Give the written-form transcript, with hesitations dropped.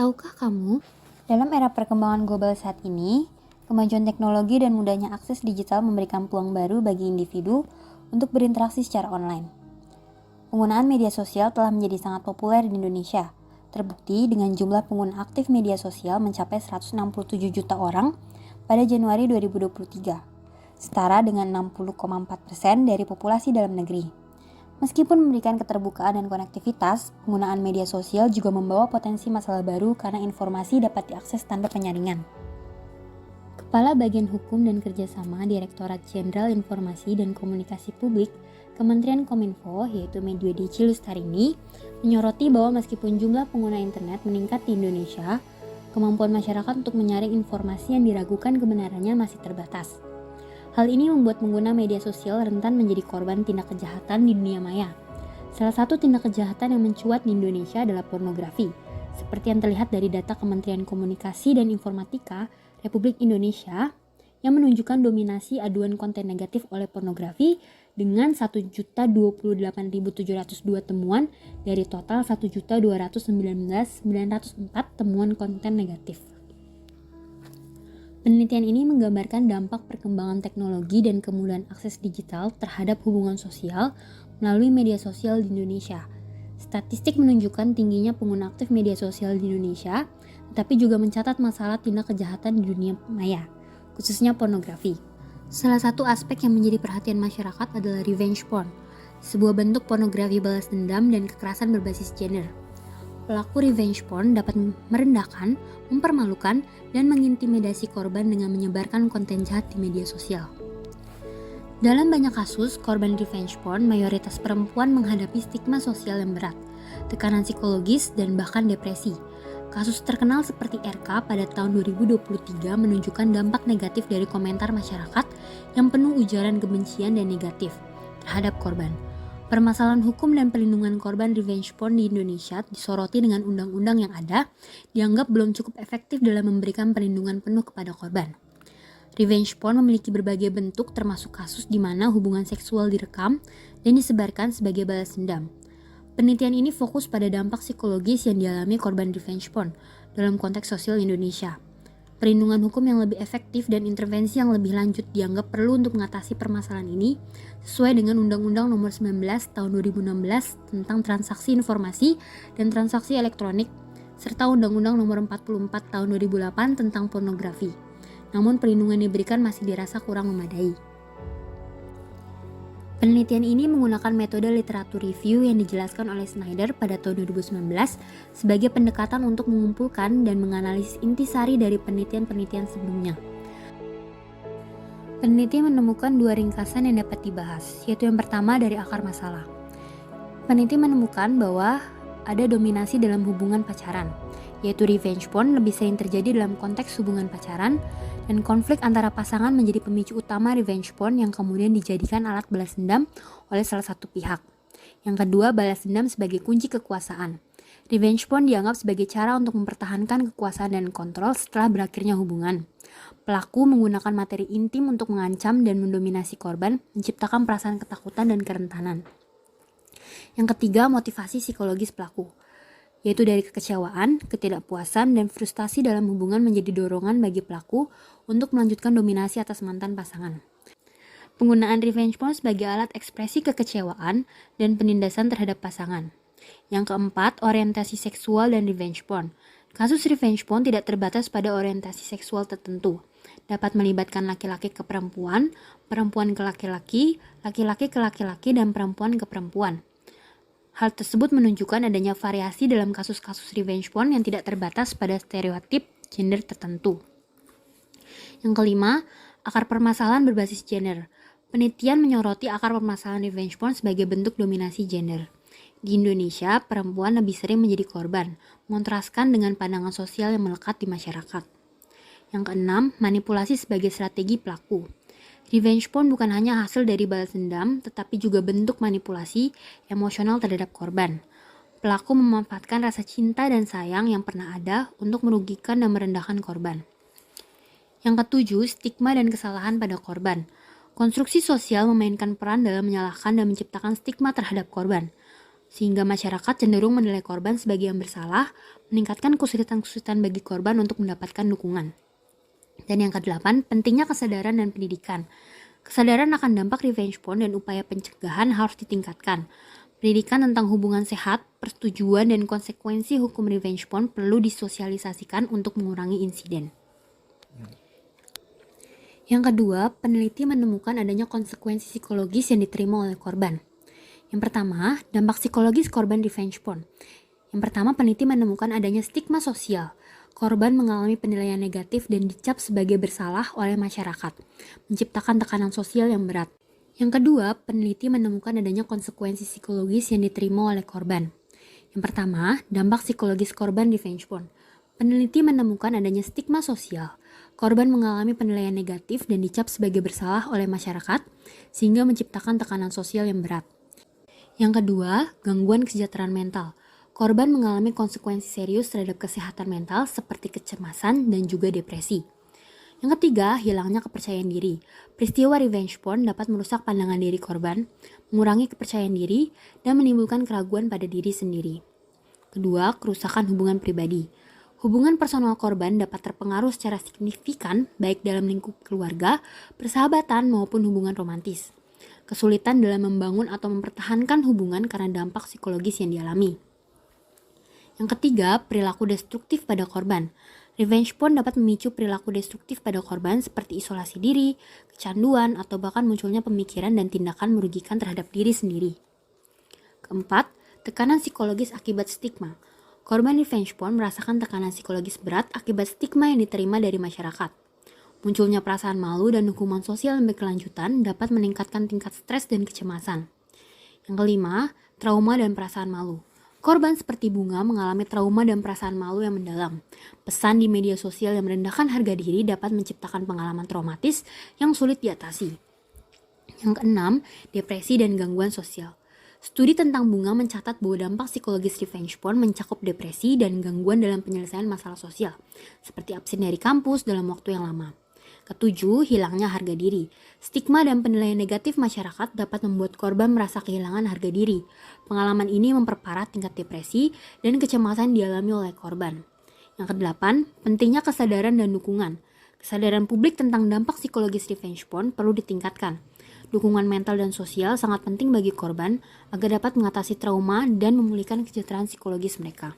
Tahukah kamu, Dalam era perkembangan global saat ini, kemajuan teknologi dan mudahnya akses digital memberikan peluang baru bagi individu untuk berinteraksi secara online. Penggunaan media sosial telah menjadi sangat populer di Indonesia. Terbukti dengan jumlah pengguna aktif media sosial mencapai 167 juta orang pada Januari 2023, setara dengan 60,4% dari populasi dalam negeri. Meskipun memberikan keterbukaan dan konektivitas, penggunaan media sosial juga membawa potensi masalah baru karena informasi dapat diakses tanpa penyaringan. Kepala Bagian Hukum dan Kerjasama Direktorat Jenderal Informasi dan Komunikasi Publik Kementerian Kominfo, yaitu Mediodeci Lustarini, menyoroti bahwa meskipun jumlah pengguna internet meningkat di Indonesia, kemampuan masyarakat untuk menyaring informasi yang diragukan kebenarannya masih terbatas. Hal ini membuat pengguna media sosial rentan menjadi korban tindak kejahatan di dunia maya. Salah satu tindak kejahatan yang mencuat di Indonesia adalah pornografi, seperti yang terlihat dari data Kementerian Komunikasi dan Informatika Republik Indonesia yang menunjukkan dominasi aduan konten negatif oleh pornografi dengan 1.028.702 temuan dari total 1.219.904 temuan konten negatif. Penelitian ini menggambarkan dampak perkembangan teknologi dan kemudahan akses digital terhadap hubungan sosial melalui media sosial di Indonesia. Statistik menunjukkan tingginya pengguna aktif media sosial di Indonesia, tetapi juga mencatat masalah tindak kejahatan di dunia maya, khususnya pornografi. Salah satu aspek yang menjadi perhatian masyarakat adalah revenge porn, sebuah bentuk pornografi balas dendam dan kekerasan berbasis gender. Pelaku revenge porn dapat merendahkan, mempermalukan, dan mengintimidasi korban dengan menyebarkan konten jahat di media sosial. Dalam banyak kasus, korban revenge porn mayoritas perempuan menghadapi stigma sosial yang berat, tekanan psikologis, dan bahkan depresi. Kasus terkenal seperti RK pada tahun 2023 menunjukkan dampak negatif dari komentar masyarakat yang penuh ujaran kebencian dan negatif terhadap korban. Permasalahan hukum dan perlindungan korban revenge porn di Indonesia disoroti dengan undang-undang yang ada, dianggap belum cukup efektif dalam memberikan perlindungan penuh kepada korban. Revenge porn memiliki berbagai bentuk termasuk kasus di mana hubungan seksual direkam dan disebarkan sebagai balas dendam. Penelitian ini fokus pada dampak psikologis yang dialami korban revenge porn dalam konteks sosial Indonesia. Perlindungan hukum yang lebih efektif dan intervensi yang lebih lanjut dianggap perlu untuk mengatasi permasalahan ini sesuai dengan Undang-Undang Nomor 19 Tahun 2016 tentang Transaksi Informasi dan Transaksi Elektronik serta Undang-Undang Nomor 44 Tahun 2008 tentang Pornografi. Namun perlindungan yang diberikan masih dirasa kurang memadai. Penelitian ini menggunakan metode literatur review yang dijelaskan oleh Snyder pada tahun 2019 sebagai pendekatan untuk mengumpulkan dan menganalisis intisari dari penelitian-penelitian sebelumnya. Peneliti menemukan dua ringkasan yang dapat dibahas, yaitu yang pertama dari akar masalah. Peneliti menemukan bahwa ada dominasi dalam hubungan pacaran, yaitu revenge porn lebih sering terjadi dalam konteks hubungan pacaran, dan konflik antara pasangan menjadi pemicu utama revenge porn yang kemudian dijadikan alat balas dendam oleh salah satu pihak. Yang kedua, balas dendam sebagai kunci kekuasaan. Revenge porn dianggap sebagai cara untuk mempertahankan kekuasaan dan kontrol setelah berakhirnya hubungan. Pelaku menggunakan materi intim untuk mengancam dan mendominasi korban, menciptakan perasaan ketakutan dan kerentanan. Yang ketiga, motivasi psikologis pelaku, yaitu dari kekecewaan, ketidakpuasan, dan frustasi dalam hubungan menjadi dorongan bagi pelaku untuk melanjutkan dominasi atas mantan pasangan. Penggunaan revenge porn sebagai alat ekspresi kekecewaan dan penindasan terhadap pasangan. Yang keempat, orientasi seksual dan revenge porn. Kasus revenge porn tidak terbatas pada orientasi seksual tertentu. Dapat melibatkan laki-laki ke perempuan, perempuan ke laki-laki, laki-laki ke laki-laki, dan perempuan ke perempuan. Hal tersebut menunjukkan adanya variasi dalam kasus-kasus revenge porn yang tidak terbatas pada stereotip gender tertentu. Yang kelima, akar permasalahan berbasis gender. Penelitian menyoroti akar permasalahan revenge porn sebagai bentuk dominasi gender. Di Indonesia, perempuan lebih sering menjadi korban, mengontraskan dengan pandangan sosial yang melekat di masyarakat. Yang keenam, manipulasi sebagai strategi pelaku. Revenge porn bukan hanya hasil dari balas dendam, tetapi juga bentuk manipulasi emosional terhadap korban. Pelaku memanfaatkan rasa cinta dan sayang yang pernah ada untuk merugikan dan merendahkan korban. Yang ketujuh, stigma dan kesalahan pada korban. Konstruksi sosial memainkan peran dalam menyalahkan dan menciptakan stigma terhadap korban. sehingga masyarakat cenderung menilai korban sebagai yang bersalah, meningkatkan kesulitan-kesulitan bagi korban untuk mendapatkan dukungan. Dan yang kedelapan, pentingnya kesadaran dan pendidikan. Kesadaran akan dampak revenge porn dan upaya pencegahan harus ditingkatkan. Pendidikan tentang hubungan sehat, persetujuan, dan konsekuensi hukum revenge porn perlu disosialisasikan untuk mengurangi insiden. Yang kedua, peneliti menemukan adanya konsekuensi psikologis yang diterima oleh korban. Yang pertama, dampak psikologis korban revenge porn. Yang pertama, peneliti menemukan adanya stigma sosial. Korban mengalami penilaian negatif dan dicap sebagai bersalah oleh masyarakat, menciptakan tekanan sosial yang berat. Yang kedua, peneliti menemukan adanya konsekuensi psikologis yang diterima oleh korban. Yang pertama, dampak psikologis korban revenge porn. Peneliti menemukan adanya stigma sosial. Korban mengalami penilaian negatif dan dicap sebagai bersalah oleh masyarakat, sehingga menciptakan tekanan sosial yang berat. Yang kedua, gangguan kesejahteraan mental. Korban mengalami konsekuensi serius terhadap kesehatan mental seperti kecemasan dan juga depresi. Yang ketiga, hilangnya kepercayaan diri. Peristiwa revenge porn dapat merusak pandangan diri korban, mengurangi kepercayaan diri, dan menimbulkan keraguan pada diri sendiri. Kedua, kerusakan hubungan pribadi. Hubungan personal korban dapat terpengaruh secara signifikan baik dalam lingkup keluarga, persahabatan, maupun hubungan romantis. Kesulitan dalam membangun atau mempertahankan hubungan karena dampak psikologis yang dialami. Yang ketiga, perilaku destruktif pada korban. Revenge porn dapat memicu perilaku destruktif pada korban seperti isolasi diri, kecanduan, atau bahkan munculnya pemikiran dan tindakan merugikan terhadap diri sendiri. Keempat, tekanan psikologis akibat stigma. Korban revenge porn merasakan tekanan psikologis berat akibat stigma yang diterima dari masyarakat. Munculnya perasaan malu dan hukuman sosial yang berkelanjutan dapat meningkatkan tingkat stres dan kecemasan. Yang kelima, trauma dan perasaan malu. Korban seperti Bunga mengalami trauma dan perasaan malu yang mendalam. Pesan di media sosial yang merendahkan harga diri dapat menciptakan pengalaman traumatis yang sulit diatasi. Yang keenam, depresi dan gangguan sosial. Studi tentang Bunga mencatat bahwa dampak psikologis revenge porn mencakup depresi dan gangguan dalam penyelesaian masalah sosial, seperti absen dari kampus dalam waktu yang lama. Ketujuh, hilangnya harga diri. Stigma dan penilaian negatif masyarakat dapat membuat korban merasa kehilangan harga diri. Pengalaman ini memperparah tingkat depresi dan kecemasan dialami oleh korban. Yang kedelapan, pentingnya kesadaran dan dukungan. Kesadaran publik tentang dampak psikologis revenge porn perlu ditingkatkan. Dukungan mental dan sosial sangat penting bagi korban agar dapat mengatasi trauma dan memulihkan kesejahteraan psikologis mereka.